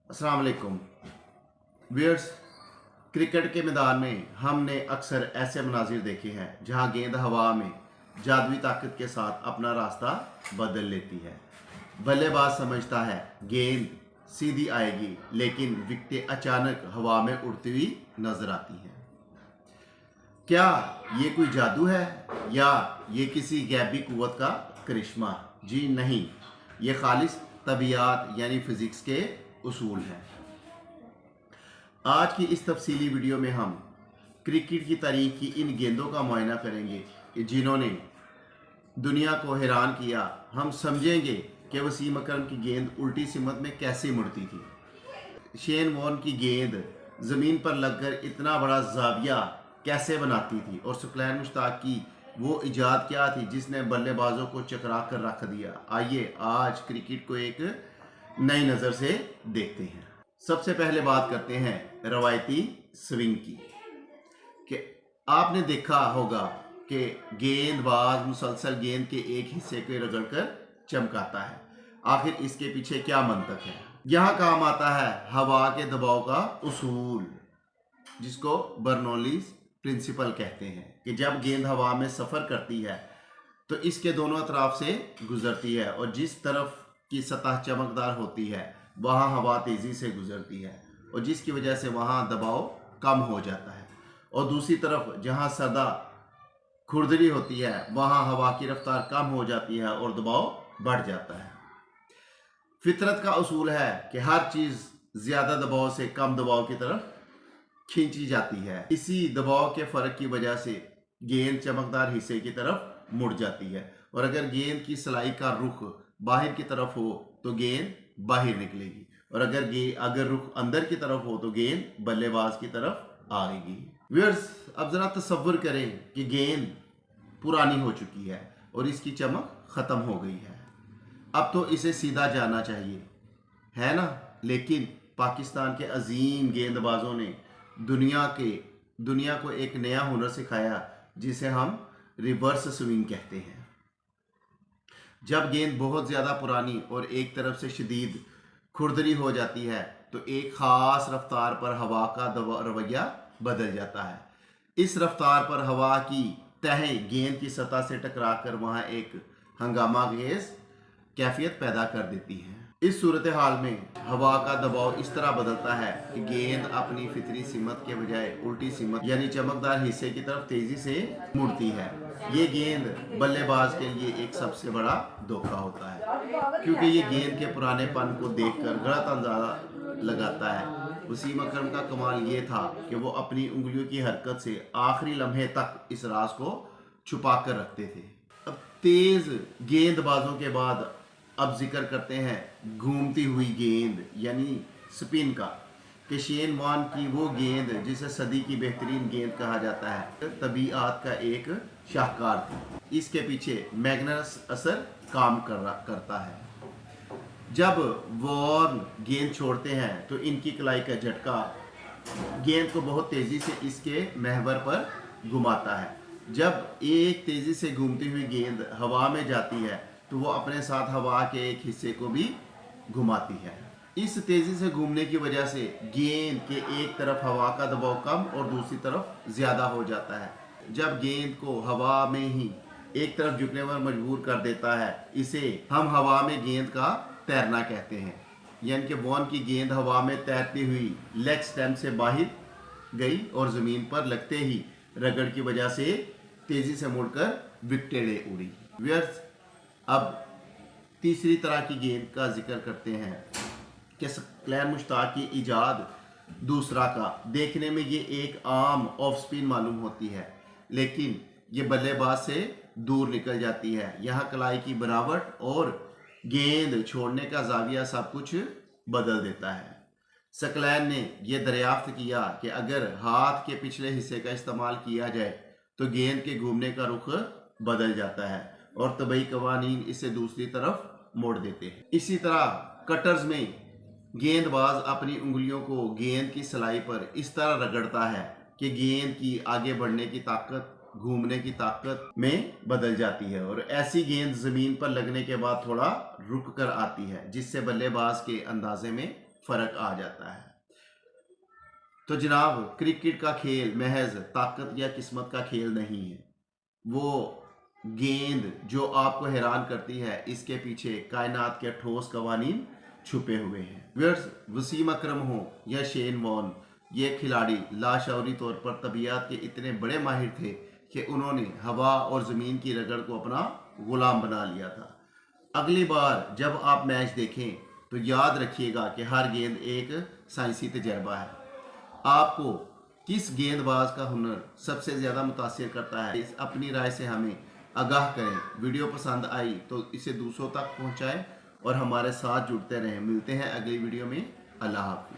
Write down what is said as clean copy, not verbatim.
अस्सलाम वालेकुम viewers. Cricket के मैदान में हमने अक्सर ऐसे मनाजिर देखे हैं जहां गेंद हवा में जादुई ताकत के साथ अपना रास्ता बदल लेती है। बल्लेबाज समझता है गेंद सीधी आएगी, लेकिन विकेटें अचानक हवा में उड़ती हुई नजर आती हैं। क्या ये कोई जादू है या ये किसी गैबी कुव्वत का करिश्मा? जी नहीं, ये खालिस तबीयत यानी फिजिक्स के उसूल हैं। आज की इस तफसीली वीडियो में हम क्रिकेट की तारीख की इन गेंदों का मुआयना करेंगे कि जिन्होंने दुनिया को हैरान किया। हम समझेंगे कि वसीम अकरम की गेंद उल्टी सिमत में कैसे मुड़ती थी, शेन वॉर्न की गेंद ज़मीन पर लगकर इतना बड़ा जाविया कैसे बनाती थी, और सकलैन मुश्ताक की वो इजाद क्या थी जिसने बल्लेबाजों को चकरा कर रख दिया। आइए आज क्रिकेट को एक नई नज़र से देखते हैं। सबसे पहले बात करते हैं रवायती स्विंग की। कि आपने देखा होगा कि गेंदबाज मुसलसल गेंद के एक हिस्से को रगड़कर चमकाता है। आखिर इसके पीछे क्या मंतक है? यहाँ काम आता है हवा के दबाव का उसूल, जिसको बर्नौलीज प्रिंसिपल कहते हैं। कि जब गेंद हवा में सफ़र करती है तो इसके दोनों अतराफ से गुजरती है, और जिस तरफ की सतह चमकदार होती है वहाँ हवा तेज़ी से गुजरती है, और जिसकी वजह से वहाँ दबाव कम हो जाता है। और दूसरी तरफ जहाँ सदा खुरदरी होती है वहाँ हवा की रफ्तार कम हो जाती है और दबाव बढ़ जाता है। फितरत का उसूल है कि हर चीज़ ज़्यादा दबाव से कम दबाव की तरफ खींची जाती है। इसी दबाव के फ़र्क की वजह से गेंद चमकदार हिस्से की तरफ मुड़ जाती है, और अगर गेंद की सलाई का रुख बाहर की तरफ हो तो गेंद बाहर निकलेगी, और अगर रुख अंदर की तरफ हो तो गेंद बल्लेबाज की तरफ आएगी। व्यूअर्स, अब ज़रा तसव्वुर करें कि गेंद पुरानी हो चुकी है और इसकी चमक ख़त्म हो गई है। अब तो इसे सीधा जाना चाहिए, है ना? लेकिन पाकिस्तान के अजीम गेंदबाजों ने दुनिया को एक नया हुनर सिखाया जिसे हम रिवर्स स्विंग कहते हैं। जब गेंद बहुत ज़्यादा पुरानी और एक तरफ से शदीद खुरदरी हो जाती है तो एक ख़ास रफ्तार पर हवा का रवैया बदल जाता है। इस रफ्तार पर हवा की तहें गेंद की सतह से टकरा कर वहाँ एक हंगामा खेज कैफियत पैदा कर देती हैं। इस सूरत हाल में हवा का दबाव इस तरह बदलता है कि गेंद अपनी फितरी सिमत के बजाय उल्टी सिमत यानी चमकदार हिस्से की तरफ तेजी से मुड़ती है। ये गेंद बल्लेबाज के लिए एक सबसे बड़ा धोखा होता है, क्योंकि ये गेंद के पुरानेपन को देखकर गलत अंदाजा लगाता है। वसीम अकरम का कमाल ये था कि वो अपनी उंगलियों की हरकत से आखिरी लम्हे तक इस राज को छुपा कर रखते थे। अब तेज गेंदबाजों के बाद अब जिक्र करते हैं घूमती हुई गेंद यानी स्पिन का। कि शेन वॉर्न की वो गेंद जिसे सदी की बेहतरीन गेंद कहा जाता है तबीयत का एक शाहकार थी। इसके पीछे मैग्नस असर काम करता है। जब वॉर्न गेंद छोड़ते हैं तो इनकी कलाई का झटका गेंद को बहुत तेज़ी से इसके महवर पर घुमाता है। जब एक तेज़ी से घूमती हुई गेंद हवा में जाती है तो वो अपने साथ हवा के एक हिस्से को भी घुमाती है। इस तेज़ी से घूमने की वजह से गेंद के एक तरफ हवा का दबाव कम और दूसरी तरफ ज़्यादा हो जाता है। जब गेंद को हवा में ही एक तरफ झुकने पर मजबूर कर देता है, इसे हम हवा में गेंद का तैरना कहते हैं। यानी कि वॉर्न की गेंद हवा में तैरती हुई लेग स्टैम्प से बाहर गई और ज़मीन पर लगते ही रगड़ की वजह से तेज़ी से मुड़कर विकेटें ले उड़ी। व्यर्थ, अब तीसरी तरह की गेंद का जिक्र करते हैं कि सकलैन मुश्ताक की इजाद दूसरा का। देखने में ये एक आम ऑफ स्पिन मालूम होती है, लेकिन ये बल्लेबाज से दूर निकल जाती है। यहाँ कलाई की बनावट और गेंद छोड़ने का जाविया सब कुछ बदल देता है। सकलैन ने यह दरियाफ्त किया कि अगर हाथ के पिछले हिस्से का इस्तेमाल किया जाए तो गेंद के घूमने का रुख बदल जाता है और तबई कवानीन इसे दूसरी तरफ मोड़ देते हैं। इसी तरह कटर्स में गेंदबाज अपनी उंगलियों को गेंद की सलाई पर इस तरह रगड़ता है कि गेंद की आगे बढ़ने की ताकत घूमने की ताकत में बदल जाती है, और ऐसी गेंद जमीन पर लगने के बाद थोड़ा रुक कर आती है, जिससे बल्लेबाज के अंदाजे में फ़र्क आ जाता है। तो जनाब, क्रिकेट का खेल महज ताकत या किस्मत का खेल नहीं है। वो गेंद जो आपको हैरान करती है, इसके पीछे कायनात के ठोस कवानीन छुपे हुए हैं। व्यूअर्स, वसीम अकरम हो या शेन वॉर्न, ये खिलाड़ी लाशऊरी तौर पर तबीयत के इतने बड़े माहिर थे कि उन्होंने हवा और ज़मीन की रगड़ को अपना गुलाम बना लिया था। अगली बार जब आप मैच देखें तो याद रखिएगा कि हर गेंद एक साइंसी तजर्बा है। आपको किस गेंदबाज का हुनर सबसे ज़्यादा मुतासिर करता है, इस अपनी राय से हमें आगाह करें। वीडियो पसंद आई तो इसे दूसरों तक पहुंचाएं और हमारे साथ जुड़ते रहें। मिलते हैं अगली वीडियो में। अल्लाह हाफ़िज़।